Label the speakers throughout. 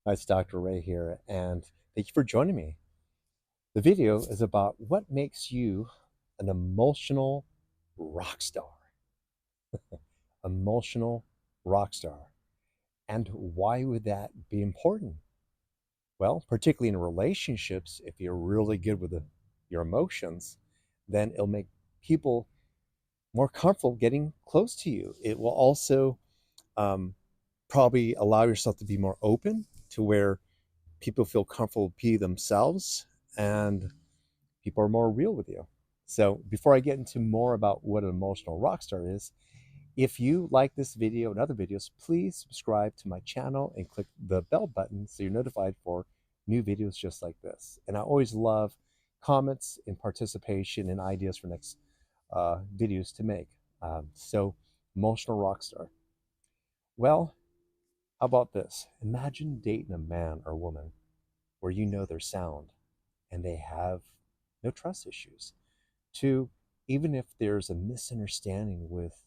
Speaker 1: Hi, it's Dr. Ray here, and thank you for joining me. The video is about what makes you an emotional rock star. Emotional rock star. And why would that be important? Well, particularly in relationships, if you're really good with your emotions, then it'll make people more comfortable getting close to you. It will also um, probably allow yourself to be more open to where people feel comfortable be themselves and people are more real with you. So before I get into more about what an emotional rock star is, if you like this video and other videos, please subscribe to my channel and click the bell button so you're notified for new videos just like this. And I always love comments and participation and ideas for next videos to make. So emotional rock star. Well, how about this? Imagine dating a man or woman where you know they're sound and they have no trust issues. Two, even if there's a misunderstanding with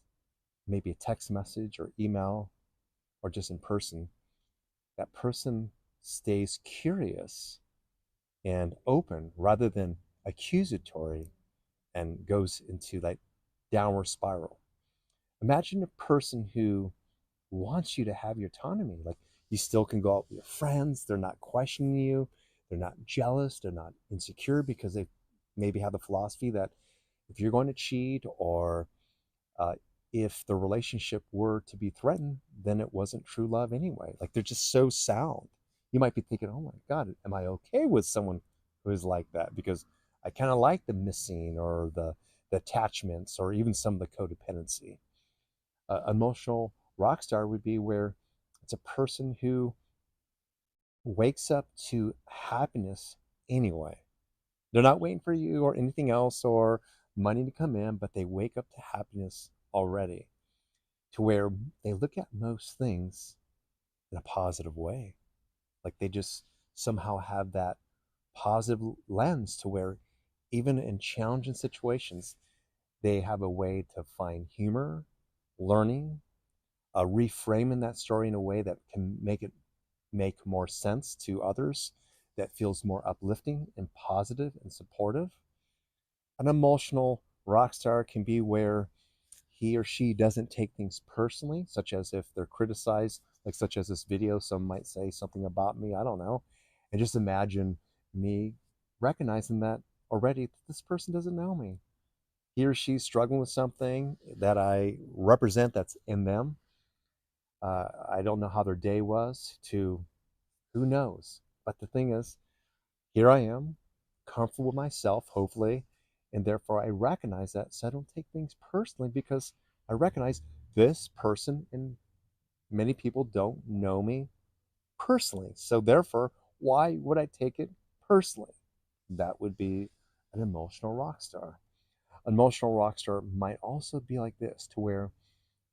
Speaker 1: maybe a text message or email or just in person, that person stays curious and open rather than accusatory and goes into like downward spiral. Imagine a person who wants you to have your autonomy. Like you still can go out with your friends. They're not questioning you. They're not jealous. They're not insecure because they maybe have the philosophy that if you're going to cheat or uh, if the relationship were to be threatened, then it wasn't true love anyway. Like they're just so sound. You might be thinking, oh my God, am I okay with someone who is like that? Because I kind of like the missing or the attachments or even some of the codependency. Emotional rock star would be where it's a person who wakes up to happiness anyway. They're not waiting for you or anything else or money to come in, but they wake up to happiness already to where they look at most things in a positive way. Like they just somehow have that positive lens to where even in challenging situations, they have a way to find humor, learning, reframing that story in a way that can make it make more sense to others, that feels more uplifting and positive and supportive. An emotional rock star can be where he or she doesn't take things personally, such as if they're criticized, like such as this video, some might say something about me, I don't know. And just imagine me recognizing that already this person doesn't know me. He or she's struggling with something that I represent that's in them. I don't know how their day was, to who knows. But the thing is, here I am, comfortable with myself, hopefully, and therefore I recognize that. So I don't take things personally because I recognize this person and many people don't know me personally. So therefore, why would I take it personally? That would be an emotional rock star. An emotional rock star might also be like this, to where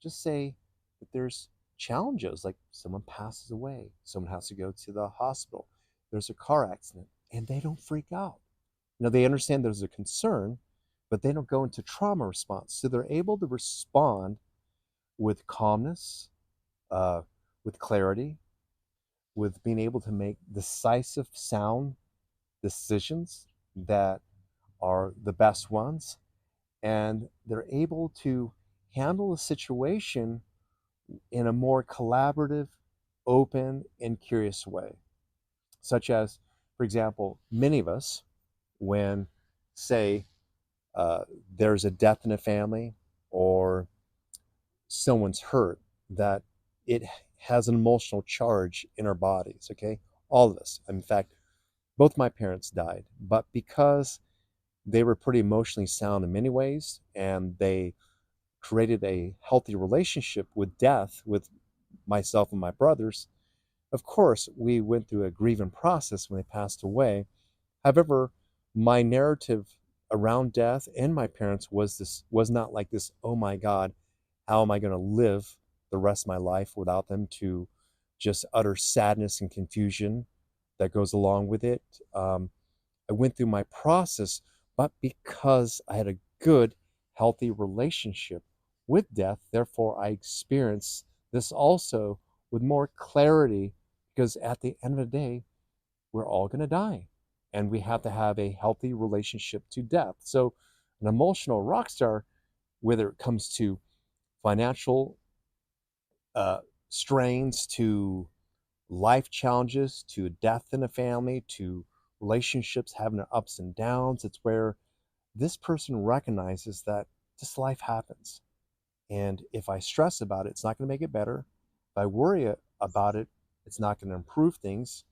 Speaker 1: just say that there's challenges, like someone passes away, someone has to go to the hospital, there's a car accident, and they don't freak out. They understand there's a concern, but they don't go into trauma response. So they're able to respond with calmness, uh, with clarity, with being able to make decisive, sound decisions that are the best ones. And they're able to handle a situation in a more collaborative, open, and curious way. Such as, for example, many of us, when, say, uh, there's a death in a family or someone's hurt, that it has an emotional charge in our bodies, okay? All of us. In fact, both my parents died, but because they were pretty emotionally sound in many ways and they created a healthy relationship with death with myself and my brothers, of course, we went through a grieving process when they passed away. However, my narrative around death and my parents was not like this, oh my God, how am I going to live the rest of my life without them, to just utter sadness and confusion that goes along with it. I went through my process, but because I had a good, healthy relationship with death, therefore I experienced this also with more clarity because at the end of the day, we're all going to die, and we have to have a healthy relationship to death. So an emotional rock star, whether it comes to financial uh, strains, to life challenges, to death in a family, to relationships having their ups and downs, it's where this person recognizes that this life happens. And if I stress about it, it's not going to make it better. If I worry about it, it's not going to improve things.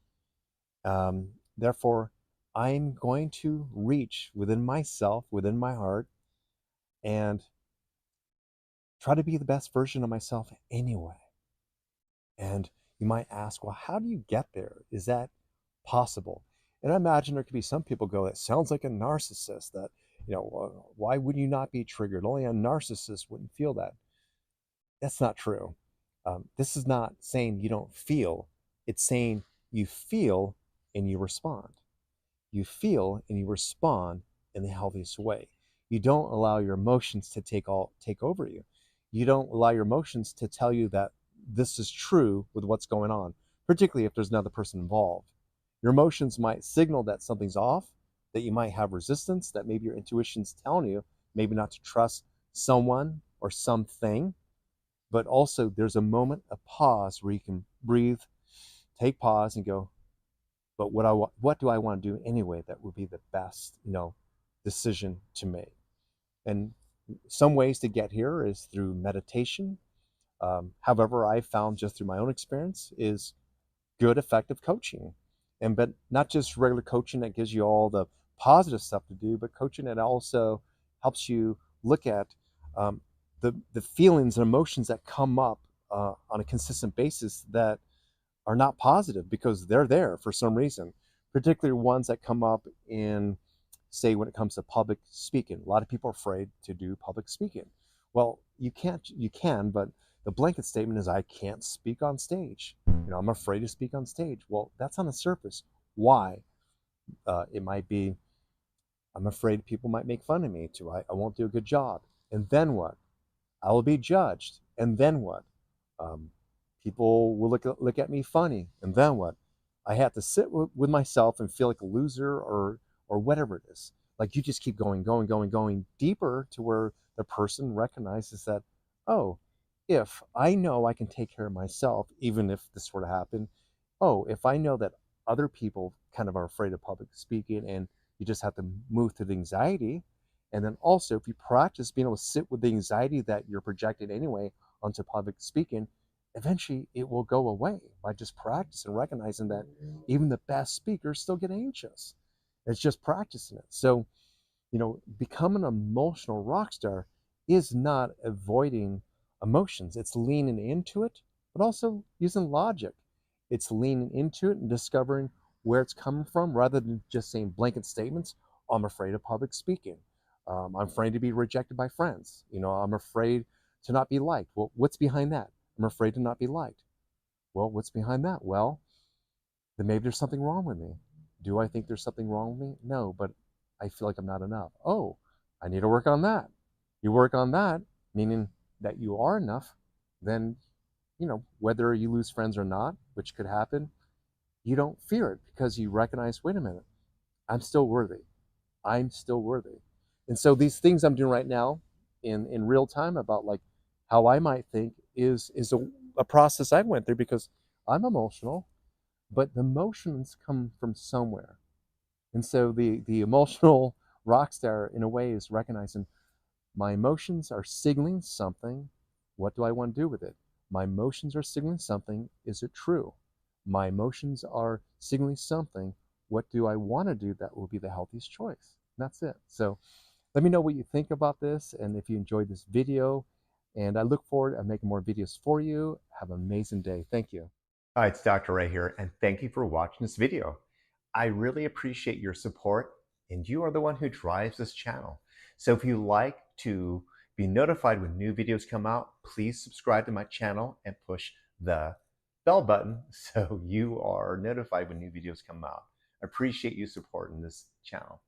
Speaker 1: Therefore, I'm going to reach within myself, within my heart, and try to be the best version of myself anyway. And you might ask, well, how do you get there? Is that possible? And I imagine there could be some people go, that sounds like a narcissist, that, why would you not be triggered? Only a narcissist wouldn't feel that. That's not true. This is not saying you don't feel, it's saying you feel and you respond. You feel and you respond in the healthiest way. You don't allow your emotions to take over you. You don't allow your emotions to tell you that this is true with what's going on, particularly if there's another person involved. Your emotions might signal that something's off, that you might have resistance, that maybe your intuition's telling you maybe not to trust someone or something. But also there's a moment of pause where you can breathe, take pause and go, but what do I want to do anyway that would be the best, decision to make? And some ways to get here is through meditation. However, I found just through my own experience is good, effective coaching. But not just regular coaching that gives you all the positive stuff to do, but coaching that also helps you look at the feelings and emotions that come up on a consistent basis that are not positive because they're there for some reason, particularly ones that come up in, say, when it comes to public speaking. A lot of people are afraid to do public speaking. Well, you can, but the blanket statement is, I can't speak on stage. I'm afraid to speak on stage. Well, that's on the surface. Why? It might be, I'm afraid people might make fun of me too. I won't do a good job. And then what? I will be judged. And then what? Um, People will look at me funny. And then what? I have to sit with myself and feel like a loser or whatever it is. Like you just keep going deeper to where the person recognizes that, oh, if I know I can take care of myself, even if this were to happen, oh, if I know that other people kind of are afraid of public speaking and you just have to move through the anxiety. And then also, if you practice being able to sit with the anxiety that you're projecting anyway onto public speaking, eventually it will go away by just practice and recognizing that even the best speakers still get anxious. It's just practicing it. So, becoming an emotional rock star is not avoiding emotions. It's leaning into it, but also using logic. It's leaning into it and discovering where it's coming from rather than just saying blanket statements. I'm afraid of public speaking. I'm afraid to be rejected by friends. I'm afraid to not be liked. Well, what's behind that? I'm afraid to not be liked. Well, what's behind that? Well, then maybe there's something wrong with me. Do I think there's something wrong with me? No, but I feel like I'm not enough. Oh, I need to work on that. You work on that, meaning that you are enough, then, whether you lose friends or not, which could happen, you don't fear it because you recognize, wait a minute, I'm still worthy. I'm still worthy. And so these things I'm doing right now in real time about like how I might think is a process I went through because I'm emotional, but the emotions come from somewhere. And so the emotional rock star in a way is recognizing my emotions are signaling something. What do I want to do with it? My emotions are signaling something. Is it true? My emotions are signaling something. What do I want to do that will be the healthiest choice? And that's it. So let me know what you think about this and if you enjoyed this video. And I look forward to making more videos for you. Have an amazing day. Thank you.
Speaker 2: Hi, it's Dr. Ray here, and thank you for watching this video. I really appreciate your support, and you are the one who drives this channel. So if you like to be notified when new videos come out, please subscribe to my channel and push the bell button so you are notified when new videos come out. I appreciate you supporting this channel.